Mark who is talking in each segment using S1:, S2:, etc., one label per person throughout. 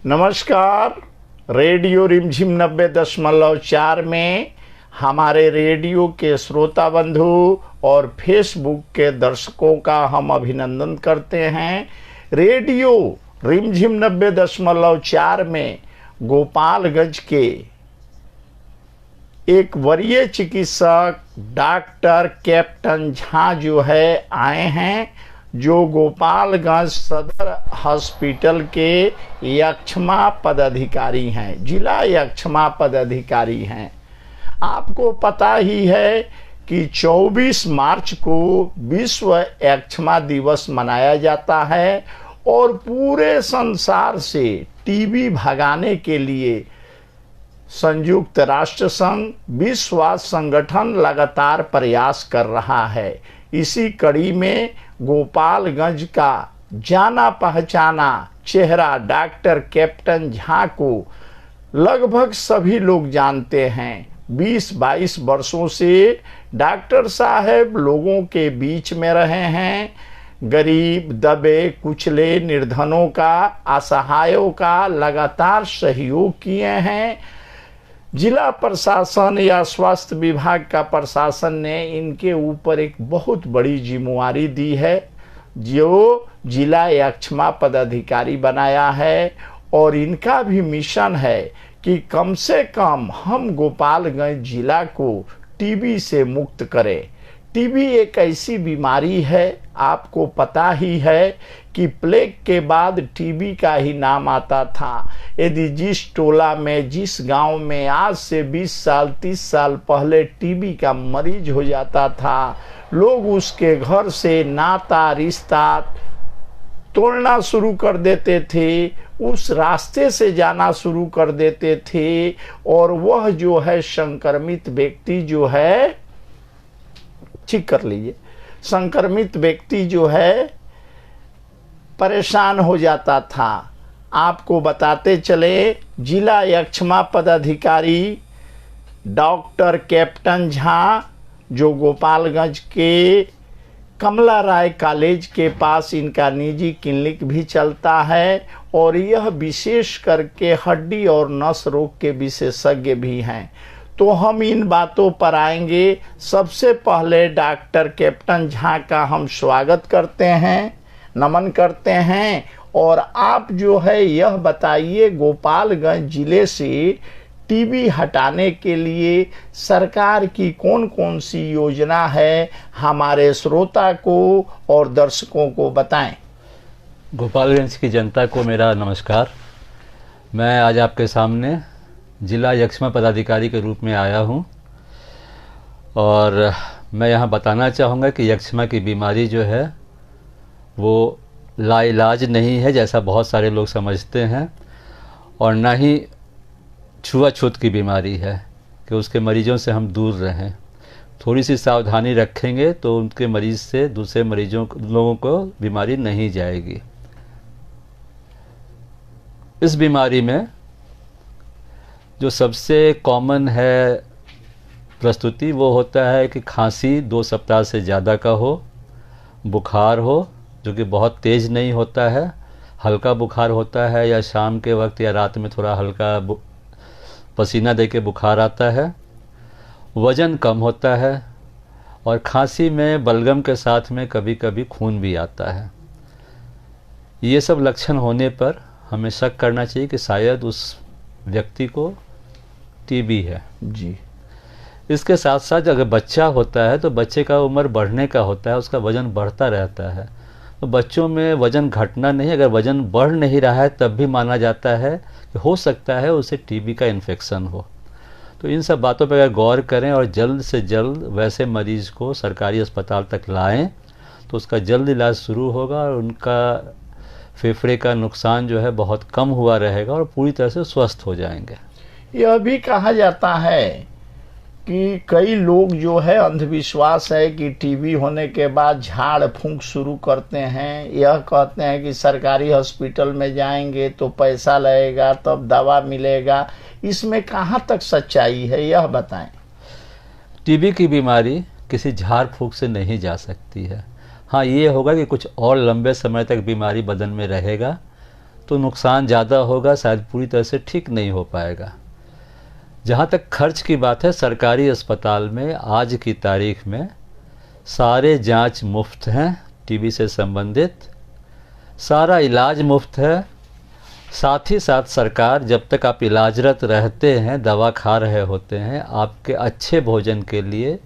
S1: नमस्कार। रेडियो रिमझिम 90.4 में हमारे रेडियो के श्रोता बंधु और फेसबुक के दर्शकों का हम अभिनंदन करते हैं। रेडियो रिमझिम 90.4 में गोपालगंज के एक वरीय चिकित्सक डॉक्टर कैप्टन झा जो है आए हैं, जो गोपालगंज सदर हॉस्पिटल के यक्षमा पदाधिकारी हैं, जिला यक्षमा पदाधिकारी हैं। आपको पता ही है कि 24 मार्च को विश्व यक्षमा दिवस मनाया जाता है और पूरे संसार से टीबी भगाने के लिए संयुक्त राष्ट्र संघ विश्व स्वास्थ्य संगठन लगातार प्रयास कर रहा है। इसी कड़ी में गोपालगंज का जाना पहचाना चेहरा डॉक्टर कैप्टन झा को लगभग सभी लोग जानते हैं। 20-22 वर्षों से डॉक्टर साहब लोगों के बीच में रहे हैं। गरीब, दबे कुचले, निर्धनों का, असहायों का लगातार सहयोग किए हैं। जिला प्रशासन या स्वास्थ्य विभाग का प्रशासन ने इनके ऊपर एक बहुत बड़ी जिम्मेवारी दी है, जो जिला यक्षमा पदाधिकारी बनाया है। और इनका भी मिशन है कि कम से कम हम गोपालगंज जिला को टीबी से मुक्त करें। टीबी एक ऐसी बीमारी है, आपको पता ही है कि प्लेग के बाद टीबी का ही नाम आता था। यदि जिस टोला में, जिस गांव में आज से 20 साल 30 साल पहले टीबी का मरीज हो जाता था, लोग उसके घर से नाता रिश्ता तोड़ना शुरू कर देते थे, उस रास्ते से जाना शुरू कर देते थे। और वह जो है संक्रमित व्यक्ति जो है, ठीक कर लीजिए, संक्रमित व्यक्ति जो है परेशान हो जाता था। आपको बताते चले, जिला यक्षमा पदाधिकारी डॉक्टर कैप्टन झा, जो गोपालगंज के कमला राय कॉलेज के पास इनका निजी क्लिनिक भी चलता है और यह विशेष करके हड्डी और नस रोग के विशेषज्ञ भी हैं। तो हम इन बातों पर आएंगे। सबसे पहले डॉक्टर कैप्टन झा का हम स्वागत करते हैं, नमन करते हैं। और आप जो है यह बताइए, गोपालगंज जिले से टीबी हटाने के लिए सरकार की कौन कौन सी योजना है, हमारे श्रोता को और दर्शकों को बताएं।
S2: गोपालगंज की जनता को मेरा नमस्कार। मैं आज आपके सामने जिला यक्षमा पदाधिकारी के रूप में आया हूं और मैं यहां बताना चाहूँगा कि यक्षमा की बीमारी जो है वो लाइलाज नहीं है, जैसा बहुत सारे लोग समझते हैं, और ना ही छुआछूत की बीमारी है कि उसके मरीजों से हम दूर रहें। थोड़ी सी सावधानी रखेंगे तो उनके मरीज से दूसरे लोगों को बीमारी नहीं जाएगी। इस बीमारी में जो सबसे कॉमन है प्रस्तुति, वो होता है कि खांसी 2 सप्ताह से ज़्यादा का हो, बुखार हो जो कि बहुत तेज़ नहीं होता है, हल्का बुखार होता है, या शाम के वक्त या रात में थोड़ा हल्का पसीना दे के बुखार आता है, वज़न कम होता है और खांसी में बलगम के साथ में कभी कभी खून भी आता है। ये सब लक्षण होने पर हमें शक करना चाहिए कि शायद उस व्यक्ति को टीबी है
S1: जी।
S2: इसके साथ साथ अगर बच्चा होता है तो बच्चे का उम्र बढ़ने का होता है, उसका वज़न बढ़ता रहता है। तो बच्चों में वज़न घटना नहीं, अगर वज़न बढ़ नहीं रहा है तब भी माना जाता है कि हो सकता है उसे टीबी का इन्फेक्शन हो। तो इन सब बातों पर अगर गौर करें और जल्द से जल्द वैसे मरीज़ को सरकारी अस्पताल तक लाएं तो उसका जल्द इलाज शुरू होगा और उनका फेफड़े का नुकसान जो है बहुत कम हुआ रहेगा और पूरी तरह से स्वस्थ हो जाएंगे।
S1: यह भी कहा जाता है कि कई लोग जो है, अंधविश्वास है कि टीबी होने के बाद झाड़ फूंक शुरू करते हैं। यह कहते हैं कि सरकारी हॉस्पिटल में जाएंगे तो पैसा लगेगा तब दवा मिलेगा। इसमें कहाँ तक सच्चाई है, यह बताएं।
S2: टीबी की बीमारी किसी झाड़ फूंक से नहीं जा सकती है। हाँ, ये होगा कि कुछ और लंबे समय तक बीमारी बदन में रहेगा तो नुकसान ज़्यादा होगा, शायद पूरी तरह से ठीक नहीं हो पाएगा। जहाँ तक खर्च की बात है, सरकारी अस्पताल में आज की तारीख में सारे जांच मुफ्त हैं, टीबी से संबंधित सारा इलाज मुफ्त है। साथ ही साथ सरकार, जब तक आप इलाजरत रहते हैं, दवा खा रहे होते हैं, आपके अच्छे भोजन के लिए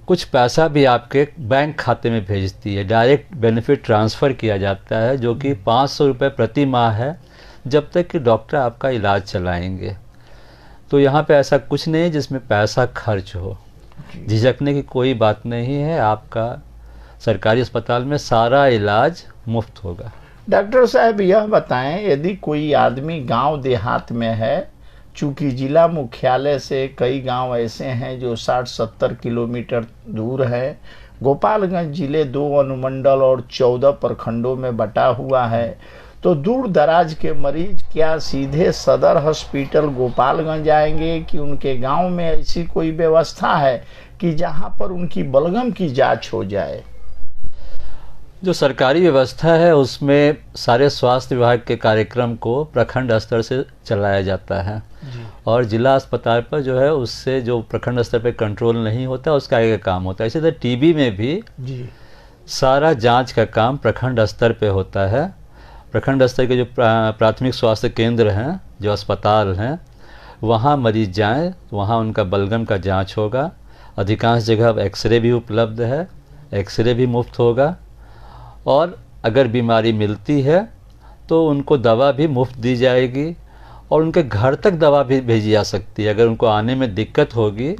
S2: कुछ पैसा भी आपके बैंक खाते में भेजती है। डायरेक्ट बेनिफिट ट्रांसफ़र किया जाता है, जो कि 500 रुपये प्रति माह है, जब तक कि डॉक्टर आपका इलाज चलाएंगे। तो यहाँ पे ऐसा कुछ नहीं जिसमें पैसा खर्च हो, झिझकने की कोई बात नहीं है। आपका सरकारी अस्पताल में सारा इलाज मुफ्त होगा।
S1: डॉक्टर साहब यह बताएं, यदि कोई आदमी गांव देहात में है, चूंकि जिला मुख्यालय से कई गांव ऐसे हैं जो 60-70 किलोमीटर दूर है, गोपालगंज जिले 2 अनुमंडल और 14 प्रखंडों में बटा हुआ है, तो दूर दराज के मरीज क्या सीधे सदर हॉस्पिटल गोपालगंज आएंगे कि उनके गांव में ऐसी कोई व्यवस्था है कि जहां पर उनकी बलगम की जांच हो जाए?
S2: जो सरकारी व्यवस्था है उसमें सारे स्वास्थ्य विभाग के कार्यक्रम को प्रखंड स्तर से चलाया जाता है और जिला अस्पताल पर जो है उससे जो प्रखंड स्तर पे कंट्रोल नहीं होता उसका आगे का काम होता है। इसी तरह टीबी में भी सारा जांच का काम प्रखंड स्तर पे होता है। प्रखंड स्तर के जो प्राथमिक स्वास्थ्य केंद्र हैं, जो अस्पताल हैं, वहाँ मरीज जाएं, वहाँ उनका बलगम का जांच होगा। अधिकांश जगह अब एक्सरे भी उपलब्ध है, एक्सरे भी मुफ्त होगा और अगर बीमारी मिलती है तो उनको दवा भी मुफ्त दी जाएगी और उनके घर तक दवा भी भेजी जा सकती है। अगर उनको आने में दिक्कत होगी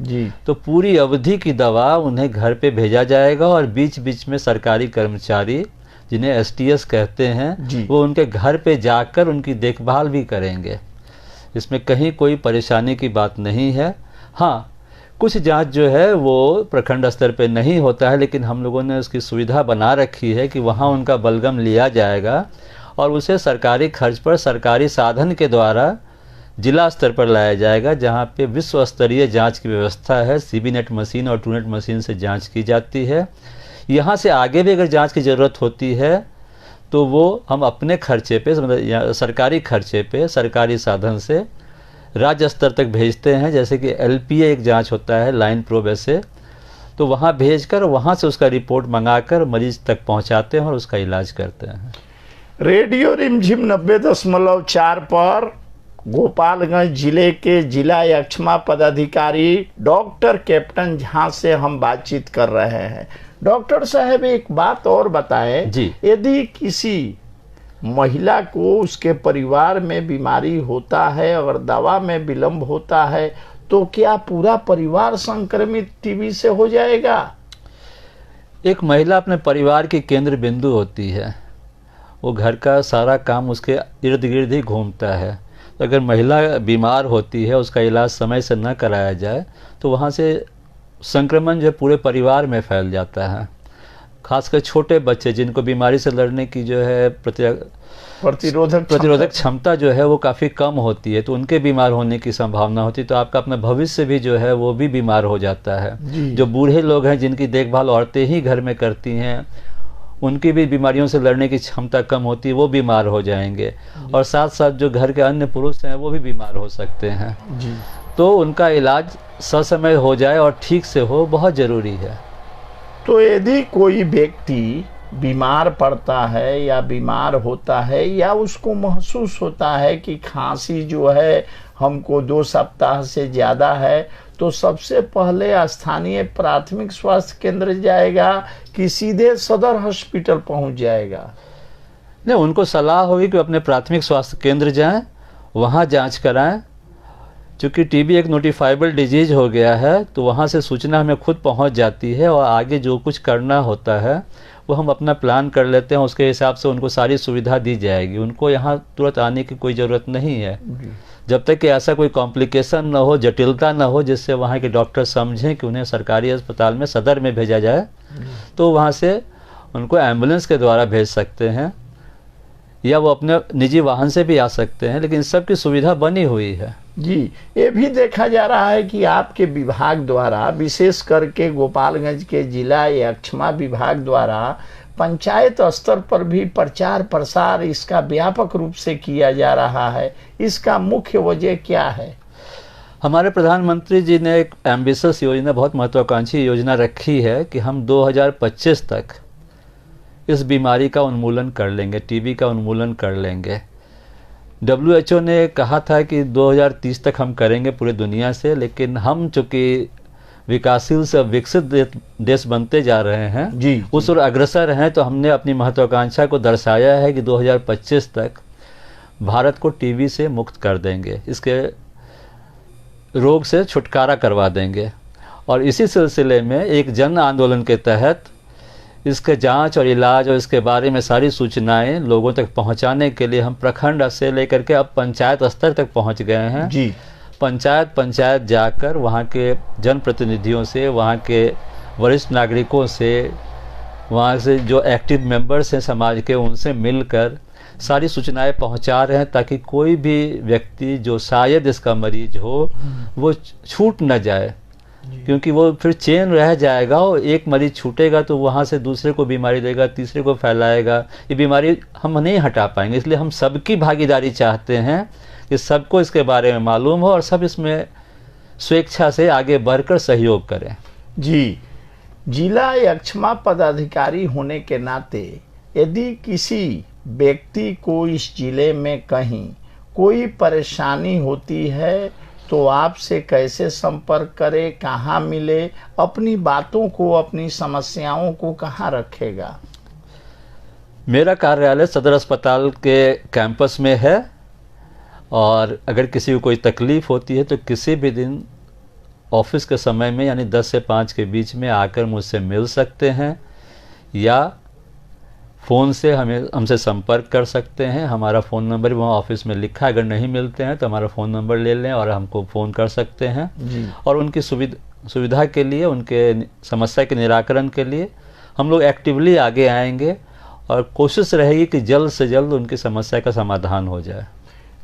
S2: तो पूरी अवधि की दवा उन्हें घर पे भेजा जाएगा और बीच बीच में सरकारी कर्मचारी, जिन्हें एसटीएस कहते हैं, वो उनके घर पे जाकर उनकी देखभाल भी करेंगे। इसमें कहीं कोई परेशानी की बात नहीं है। हाँ, कुछ जांच जो है वो प्रखंड स्तर पे नहीं होता है, लेकिन हम लोगों ने उसकी सुविधा बना रखी है कि वहाँ उनका बलगम लिया जाएगा और उसे सरकारी खर्च पर सरकारी साधन के द्वारा जिला स्तर पर लाया जाएगा, जहाँ पे विश्व स्तरीय जांच की व्यवस्था है। सीबीनेट मशीन और ट्रूनेट मशीन से जांच की जाती है। यहाँ से आगे भी अगर जांच की ज़रूरत होती है तो वो हम अपने खर्चे पे, सरकारी खर्चे पे, सरकारी साधन से राज्य स्तर तक भेजते हैं। जैसे कि एलपीए एक जांच होता है, लाइन प्रोब ऐसे, तो वहाँ भेजकर वहाँ से उसका रिपोर्ट मंगाकर मरीज तक पहुँचाते हैं और उसका इलाज करते हैं।
S1: रेडियो रिमझिम 90.4 पर गोपालगंज जिले के जिला यक्ष्मा पदाधिकारी डॉक्टर कैप्टन झा से हम बातचीत कर रहे हैं। डॉक्टर साहब, एक बात और बताएं, यदि किसी महिला को उसके परिवार में बीमारी होता है, अगर दवा में विलंब होता है, तो क्या पूरा परिवार संक्रमित टीबी से हो जाएगा?
S2: एक महिला अपने परिवार की केंद्र बिंदु होती है, वो घर का सारा काम उसके इर्द गिर्द ही घूमता है। तो अगर महिला बीमार होती है, उसका इलाज समय से न कराया जाए तो वहाँ से संक्रमण जो है पूरे परिवार में फैल जाता है। खासकर छोटे बच्चे जिनको बीमारी से लड़ने की जो है प्रतिरोधक क्षमता जो है वो काफ़ी कम होती है, तो उनके बीमार होने की संभावना होती है। तो आपका अपना भविष्य भी जो है वो भी बीमार हो जाता है। जो बूढ़े लोग हैं जिनकी देखभाल औरतें ही घर में करती हैं, उनकी भी बीमारियों से लड़ने की क्षमता कम होती है, वो बीमार हो जाएंगे। और साथ साथ जो घर के अन्य पुरुष हैं वो भी बीमार हो सकते हैं। तो उनका इलाज ससमय हो जाए और ठीक से हो, बहुत ज़रूरी है।
S1: तो यदि कोई व्यक्ति बीमार पड़ता है या बीमार होता है या उसको महसूस होता है कि खांसी जो है हमको 2 सप्ताह से ज़्यादा है, तो सबसे पहले स्थानीय प्राथमिक स्वास्थ्य केंद्र जाएगा कि सीधे सदर हॉस्पिटल पहुंच जाएगा?
S2: नहीं, उनको सलाह होगी कि अपने प्राथमिक स्वास्थ्य केंद्र जाएं, वहां जांच कराएं। चूँकि टीबी एक नोटिफाइबल डिजीज हो गया है, तो वहाँ से सूचना हमें खुद पहुँच जाती है और आगे जो कुछ करना होता है वो हम अपना प्लान कर लेते हैं। उसके हिसाब से उनको सारी सुविधा दी जाएगी। उनको यहाँ तुरंत आने की कोई ज़रूरत नहीं है, जब तक कि ऐसा कोई कॉम्प्लिकेशन ना हो, जटिलता ना हो, जिससे वहाँ के डॉक्टर समझें कि उन्हें सरकारी अस्पताल में सदर में भेजा जाए, तो वहाँ से उनको एम्बुलेंस के द्वारा भेज सकते हैं या वो अपने निजी वाहन से भी आ सकते हैं। लेकिन सब की सुविधा बनी हुई है।
S1: जी, ये भी देखा जा रहा है कि आपके विभाग द्वारा, विशेष करके गोपालगंज के जिला यक्ष्मा विभाग द्वारा, पंचायत स्तर पर भी प्रचार प्रसार इसका व्यापक रूप से किया जा रहा है, इसका मुख्य वजह क्या है?
S2: हमारे प्रधानमंत्री जी ने एक एम्बिशियस योजना, बहुत महत्वाकांक्षी योजना रखी है कि हम 2025 तक इस बीमारी का उन्मूलन कर लेंगे, टीबी का उन्मूलन कर लेंगे। WHO ने कहा था कि 2030 तक हम करेंगे पूरे दुनिया से, लेकिन हम चूँकि विकासशील से विकसित देश बनते जा रहे हैं
S1: जी,
S2: उस ओर अग्रसर हैं, तो हमने अपनी महत्वाकांक्षा को दर्शाया है कि 2025 तक भारत को टीबी से मुक्त कर देंगे, इसके रोग से छुटकारा करवा देंगे। और इसी सिलसिले में एक जन आंदोलन के तहत इसके जांच और इलाज और इसके बारे में सारी सूचनाएं लोगों तक पहुंचाने के लिए हम प्रखंड से लेकर के अब पंचायत स्तर तक पहुंच गए हैं
S1: जी।
S2: पंचायत जाकर वहाँ के जनप्रतिनिधियों से, वहाँ के वरिष्ठ नागरिकों से, वहाँ से जो एक्टिव मेंबर्स हैं समाज के, उनसे मिलकर सारी सूचनाएं पहुँचा रहे हैं, ताकि कोई भी व्यक्ति जो शायद इसका मरीज हो वो छूट न जाए, क्योंकि वो फिर चेन रह जाएगा और एक मरीज छूटेगा तो वहाँ से दूसरे को बीमारी देगा, तीसरे को फैलाएगा। ये बीमारी हम नहीं हटा पाएंगे, इसलिए हम सबकी भागीदारी चाहते हैं कि सबको इसके बारे में मालूम हो और सब इसमें स्वेच्छा से आगे बढ़कर सहयोग करें।
S1: जी, जिला यक्ष्मा पदाधिकारी होने के नाते यदि किसी व्यक्ति को इस जिले में कहीं कोई परेशानी होती है तो आपसे कैसे संपर्क करे, कहाँ मिले, अपनी बातों को, अपनी समस्याओं को कहाँ रखेगा?
S2: मेरा कार्यालय सदर अस्पताल के कैंपस में है, और अगर किसी को कोई तकलीफ होती है तो किसी भी दिन ऑफिस के समय में यानी 10 से 5 के बीच में आकर मुझसे मिल सकते हैं, या फ़ोन से हमसे संपर्क कर सकते हैं। हमारा फ़ोन नंबर वहाँ ऑफिस में लिखा है, अगर नहीं मिलते हैं तो हमारा फ़ोन नंबर ले लें और हमको फ़ोन कर सकते हैं
S1: जी।
S2: और उनकी सुविधा के लिए, उनके समस्या के निराकरण के लिए हम लोग एक्टिवली आगे आएंगे और कोशिश रहेगी कि जल्द से जल्द उनकी समस्या का समाधान हो जाए।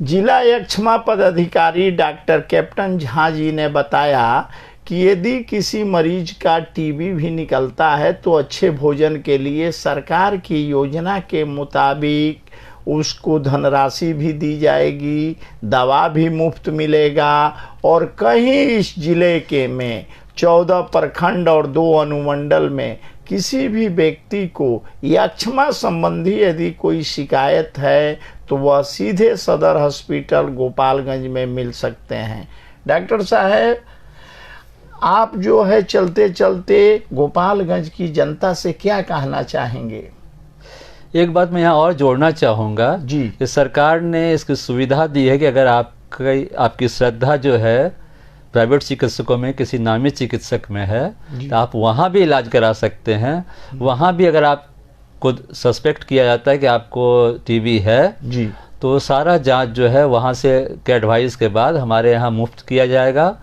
S1: जिला यक्ष्मा पदाधिकारी डॉक्टर कैप्टन झा जी ने बताया कि यदि किसी मरीज का टीबी भी निकलता है तो अच्छे भोजन के लिए सरकार की योजना के मुताबिक उसको धनराशि भी दी जाएगी, दवा भी मुफ्त मिलेगा, और कहीं इस जिले के में 14 प्रखंड और 2 अनुमंडल में किसी भी व्यक्ति को यक्ष्मा संबंधी यदि कोई शिकायत है तो वह सीधे सदर हॉस्पिटल गोपालगंज में मिल सकते हैं। डॉक्टर साहब, आप जो है चलते चलते गोपालगंज की जनता से क्या कहना चाहेंगे?
S2: एक बात मैं यहाँ और जोड़ना चाहूँगा
S1: जी,
S2: कि सरकार ने इसकी सुविधा दी है कि अगर आपकी श्रद्धा जो है प्राइवेट चिकित्सकों में किसी नामी चिकित्सक में है तो आप वहाँ भी इलाज करा सकते हैं। वहाँ भी अगर आपको सस्पेक्ट किया जाता है कि आपको टीबी है
S1: जी,
S2: तो सारा जांच जो है वहाँ से के एडवाइस के बाद हमारे यहाँ मुफ्त किया जाएगा,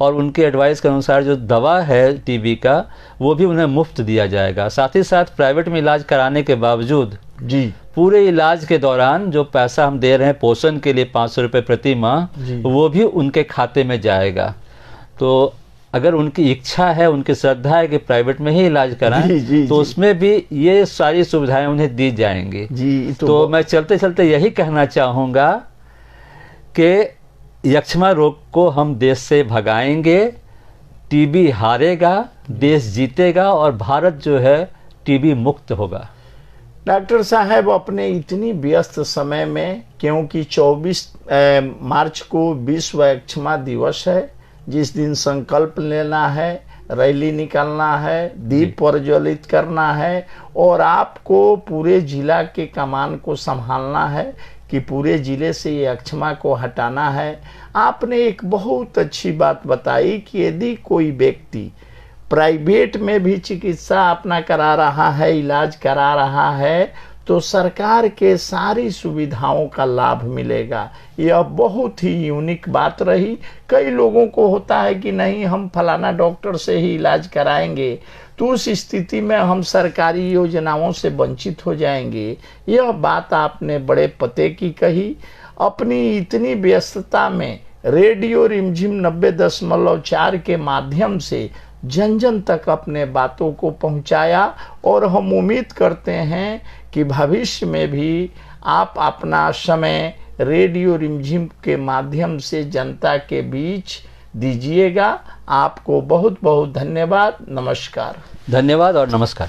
S2: और उनके एडवाइस के अनुसार जो दवा है टीबी का वो भी उन्हें मुफ्त दिया जाएगा। साथ ही साथ प्राइवेट में इलाज कराने के बावजूद
S1: जी,
S2: पूरे इलाज के दौरान जो पैसा हम दे रहे हैं पोषण के लिए 500 रुपये प्रति माह, वो भी उनके खाते में जाएगा। तो अगर उनकी इच्छा है, उनकी श्रद्धा है कि प्राइवेट में ही इलाज कराएं तो उसमें भी ये सारी सुविधाएं उन्हें दी जाएंगी जी। तो मैं चलते चलते यही कहना चाहूँगा कि यक्ष्मा रोग को हम देश से भगाएंगे, टीबी हारेगा, देश जीतेगा और भारत जो है टीबी मुक्त होगा।
S1: डॉक्टर साहब, अपने इतनी व्यस्त समय में, क्योंकि 24 मार्च को विश्व यक्ष्मा दिवस है, जिस दिन संकल्प लेना है, रैली निकालना है, दीप प्रज्वलित करना है और आपको पूरे जिला के कमान को संभालना है कि पूरे जिले से ये यक्ष्मा को हटाना है। आपने एक बहुत अच्छी बात बताई कि यदि कोई व्यक्ति प्राइवेट में भी चिकित्सा अपना करा रहा है, इलाज करा रहा है, तो सरकार के सारी सुविधाओं का लाभ मिलेगा। यह बहुत ही यूनिक बात रही। कई लोगों को होता है कि नहीं, हम फलाना डॉक्टर से ही इलाज कराएंगे तो उस स्थिति में हम सरकारी योजनाओं से वंचित हो जाएंगे। यह बात आपने बड़े पते की कही। अपनी इतनी व्यस्तता में रेडियो रिमझिम 90.4 के माध्यम से जन जन तक अपने बातों को पहुंचाया और हम उम्मीद करते हैं कि भविष्य में भी आप अपना समय रेडियो रिमझिम के माध्यम से जनता के बीच दीजिएगा। आपको बहुत बहुत धन्यवाद। नमस्कार।
S2: धन्यवाद और नमस्कार।